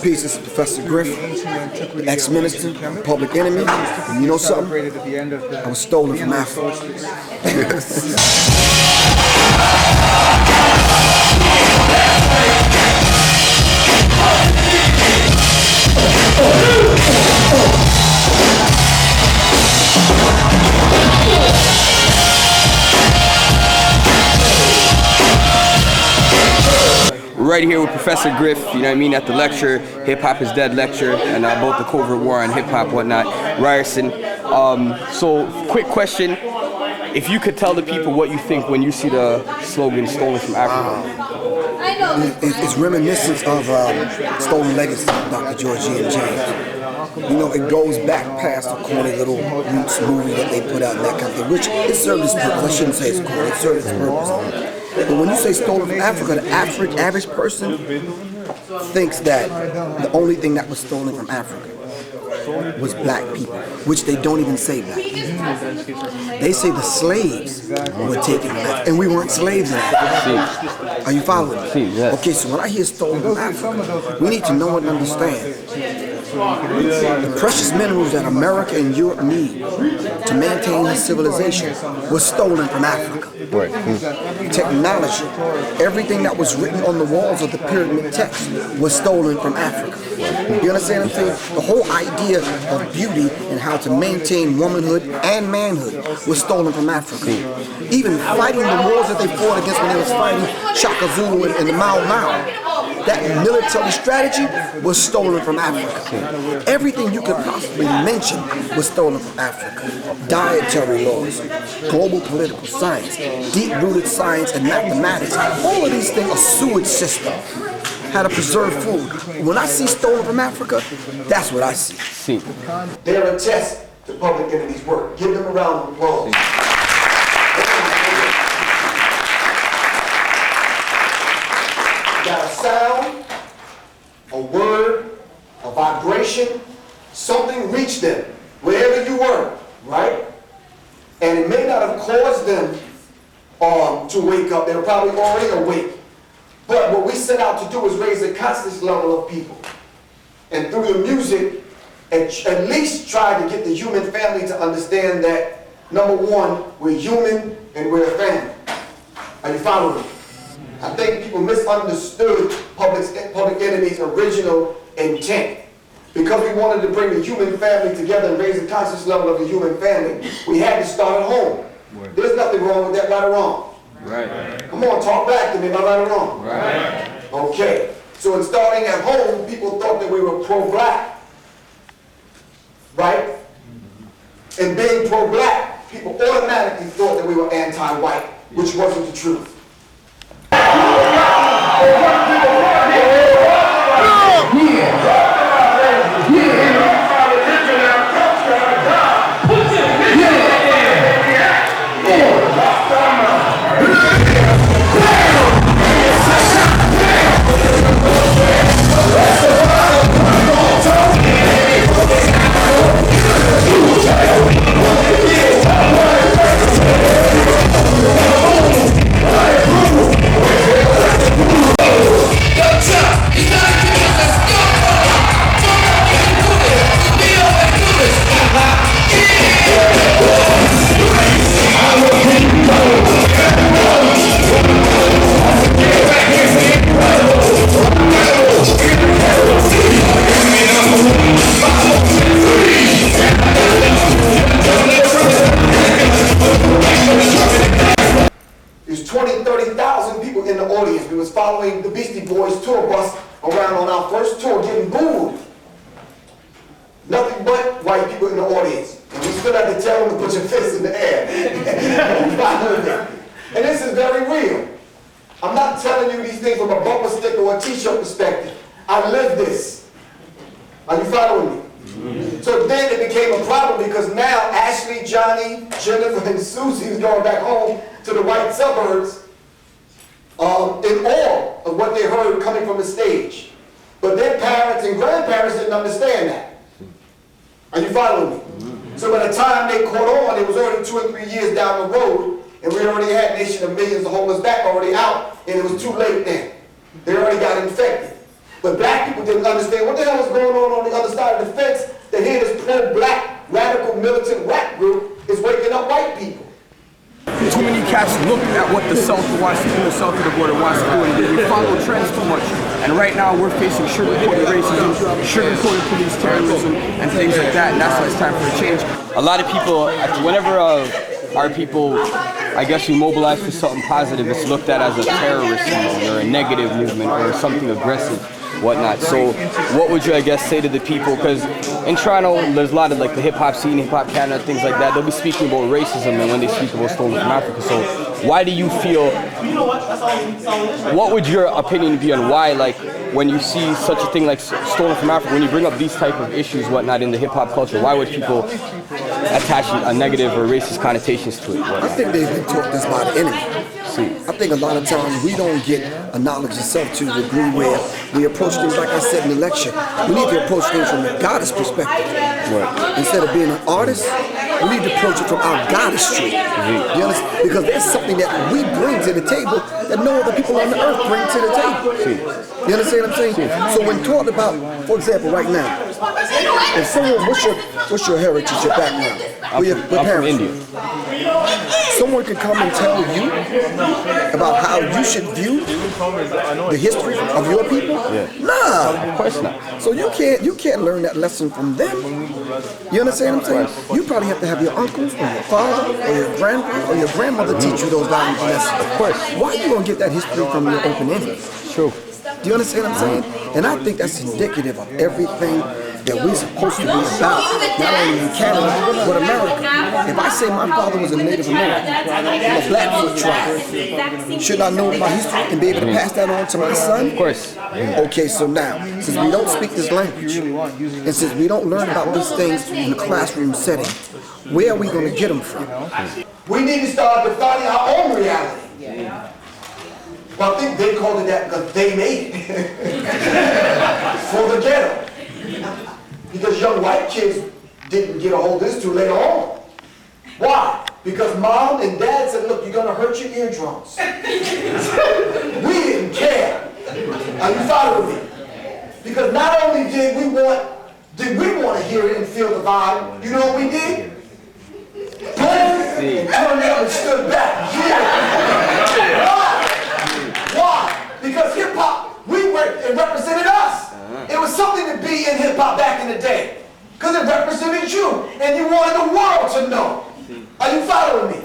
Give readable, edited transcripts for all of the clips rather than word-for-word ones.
Peace, this is Professor Griff, ex-minister, public enemy. And you know something? I was stolen from Africa. Right here with Professor Griff, you know what I mean, at the lecture, Hip Hop is Dead lecture, and both the covert war on hip hop, whatnot, Ryerson. So, quick question, if you could tell the people what you think when you see the slogan "Stolen from Africa." It's reminiscent of Stolen Legacy, Dr. George and James. You know, it goes back past the corny little Roots movie that they put out and that kind of thing, which it served its purpose. I shouldn't say it's corny, it served its purpose. But when you say stolen from Africa, the average person thinks that the only thing that was stolen from Africa was black people, which they don't even say black people. They say the slaves were taken from Africa, and we weren't slaves in Africa. Are you following me? Okay, so when I hear stolen from Africa, we need to know and understand the precious minerals that America and Europe need to maintain their civilization was stolen from Africa. Right. Technology, everything that was written on the walls of the pyramid text was stolen from Africa. You understand what I'm saying? The whole idea of beauty and how to maintain womanhood and manhood was stolen from Africa. Even fighting the wars that they fought against when they was fighting Shaka Zulu and the Mau Mau, that military strategy was stolen from Africa. Everything you could possibly mention was stolen from Africa. Dietary laws, global political science, deep-rooted science and mathematics, all of these things are sewage systems. How to preserve food. When I see stolen from Africa, that's what I see. They're a test to public enemy's work. Give them a round of applause. Got a sound, a word, a vibration, something reached them, wherever you were, right? And it may not have caused them to wake up. They were probably already awake. But what we set out to do is raise the conscious level of people. And through the music, at least try to get the human family to understand that, number one, we're human and we're a family. Are you following me? I think people misunderstood Public Enemy's original intent. Because we wanted to bring the human family together and raise the conscious level of the human family, we had to start at home. There's nothing wrong with that, right or wrong. Right. Come on, talk back to me, am I right or wrong? Right. Okay. So in starting at home, people thought that we were pro-black. Right? And being pro-black, people automatically thought that we were anti-white, which wasn't the truth. There's 20, 30,000 people in the audience. We was following the Beastie Boys tour bus around on our first tour getting booed. Nothing but white people in the audience. And we still had to tell them to put your fists in the air. And this is very real. I'm not telling you these things from a bumper sticker or a t-shirt perspective. I live this. Are you following me? So then it became a problem because now Ashley, Johnny, Jennifer, and Susie is going back home to the white suburbs in awe of what they heard coming from the stage. But their parents and grandparents didn't understand that. Are you following me? So by the time they caught on, it was already 2 or 3 years down the road, and we already had Nation of Millions to hold us back already out, and it was too late then. They already got infected. But black people didn't understand what the hell was going on the other side of the fence. That here this pro-black, radical, militant rap group is waking up white people. Too many cats look at what the South wants to do, the South of the border wants to do, and we follow trends too much. And right now we're facing sugar-coated racism, sugar-coated police terrorism, and things like that, and that's why it's time for a change. A lot of people, whenever our people, I guess, we mobilize for something positive, it's looked at as a terrorist movement or a negative movement or something aggressive, whatnot. So what would you, I guess, say to the people? Because in Toronto, there's a lot of like the hip-hop scene, hip-hop Canada, things like that. They'll be speaking about racism and when they speak about stolen from Africa. So why do you feel, what would your opinion be on why, like, when you see such a thing like stolen from Africa, when you bring up these type of issues, whatnot, in the hip-hop culture, why would people attach a negative or racist connotations to it? I think they've been taught this by the enemy. I think a lot of times we don't get a knowledge of self to the degree where we approach things, like I said in the lecture. We need to approach things from a goddess perspective. Right. Instead of being an artist, we need to approach it from our goddessry. You understand? Because there's something that we bring to the table that no other people on the earth bring to the table. You understand what I'm saying? So when taught about, for example, right now, if someone, what's your heritage, your background? I'm from India. Someone can come and tell you about how you should view the history of your people? Yeah. Nah. Of course not. So you can't learn that lesson from them. You understand what I'm saying? You probably have to have your uncles or your father or your grandpa or your grandmother teach you those values and lessons. Of course. Why are you gonna get that history from your open enemy? True. Do you understand what I'm saying? And I think that's indicative of everything that we're supposed to be about, not only in Canada, but America. If I say my father was a Native American, I'm a Blackfoot tribe, should I know my history and be able to pass that on to my son? Of course. Okay, so now, since we don't speak this language, and since we don't learn about these things in a classroom setting, where are we going to get them from? We need to start defining our own reality. Well, I think they called it that because they made it for the ghetto. Because young white kids didn't get a hold of this till later on. Why? Because mom and dad said, look, you're going to hurt your eardrums. We didn't care. Are you following me? Because not only did we want to hear it and feel the vibe, you know what we did? Boom, turned up and stood back. Yeah. Why? Because hip-hop, it represented us. It was something to be in hip-hop back in the day. Because it represented you. And you wanted the world to know. Are you following me?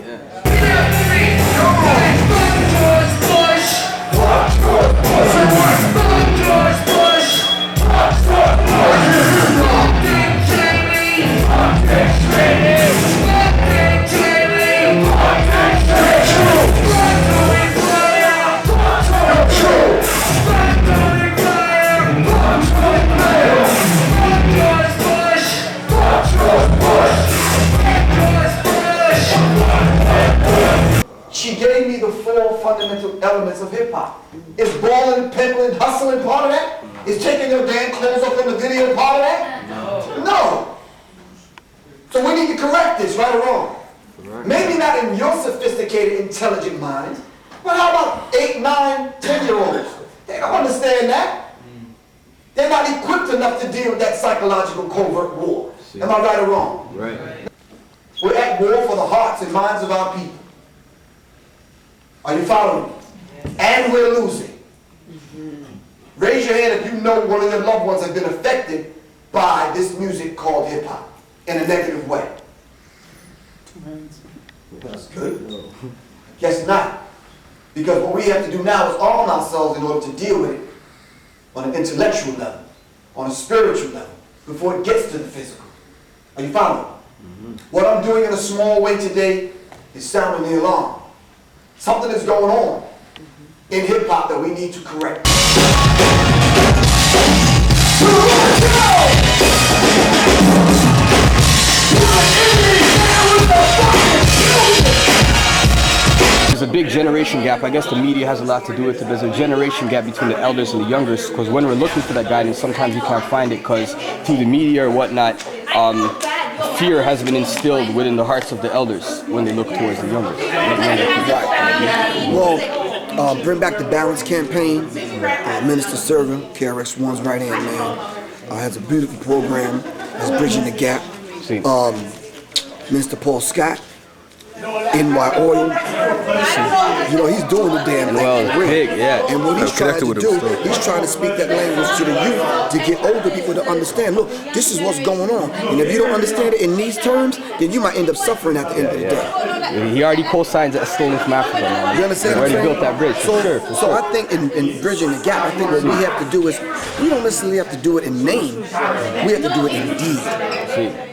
She gave me the four fundamental elements of hip-hop. Is balling, pimping, hustling part of that? Is taking your damn clothes off in the video part of that? No. So we need to correct this, right or wrong. Maybe not in your sophisticated, intelligent mind, but how about 8, 9, 10-year-olds? They don't understand that. They're not equipped enough to deal with that psychological covert war. Am I right or wrong? Right. We're at war for the hearts and minds of our people. Are you following me? And we're losing. Raise your hand if you know one of your loved ones has been affected by this music called hip-hop in a negative way. That's good. Guess not. Because what we have to do now is arm ourselves in order to deal with it on an intellectual level, on a spiritual level, before it gets to the physical. Are you following? What I'm doing in a small way today is sounding the alarm. Something is going on in hip-hop that we need to correct. There's a big generation gap. I guess the media has a lot to do with it. There's a generation gap between the elders and the youngers, because when we're looking for that guidance, sometimes we can't find it because through the media or whatnot, fear has been instilled within the hearts of the elders when they look towards the youngers. Well, Bring Back the Balance campaign. Minister Server, KRX-One's right-hand man, has a beautiful program. Is Bridging the Gap. Minister Paul Scott, NY Oil. You know, he's doing the damn thing. Well, big, yeah. And what he's trying to do, he's trying to speak that language to the youth to get older people to understand, look, this is what's going on. And if you don't understand it in these terms, then you might end up suffering at the end of the day. He already co-signs a stolen from Africa, man. You understand what I'm saying? Already built that bridge, for So sure. I think in Bridging the Gap, I think what we have to do is, we don't necessarily have to do it in name. We have to do it in deed.